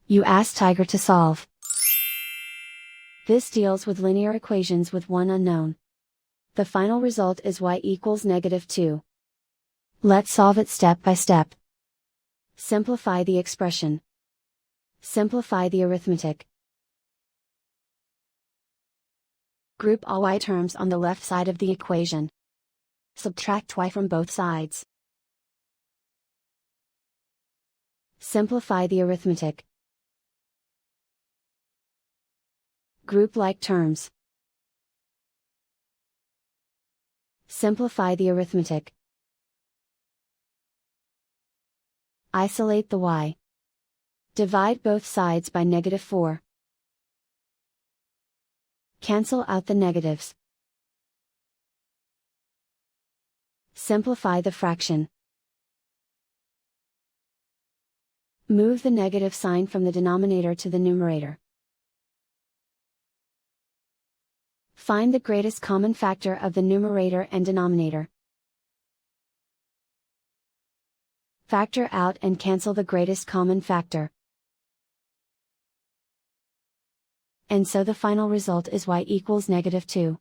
You ask Tiger to solve. This deals with linear equations with one unknown. The final result is y equals -2. Let's solve it step by step. Simplify the expression. Simplify the arithmetic. Group all y terms on the left side of the equation. Subtract y from both sides. Simplify the arithmetic. Group like terms. Simplify the arithmetic. Isolate the y. Divide both sides by -4. Cancel out the negatives. Simplify the fraction. Move the negative sign from the denominator to the numerator. Find the greatest common factor of the numerator and denominator. Factor out and cancel the greatest common factor. And so the final result is y equals -2.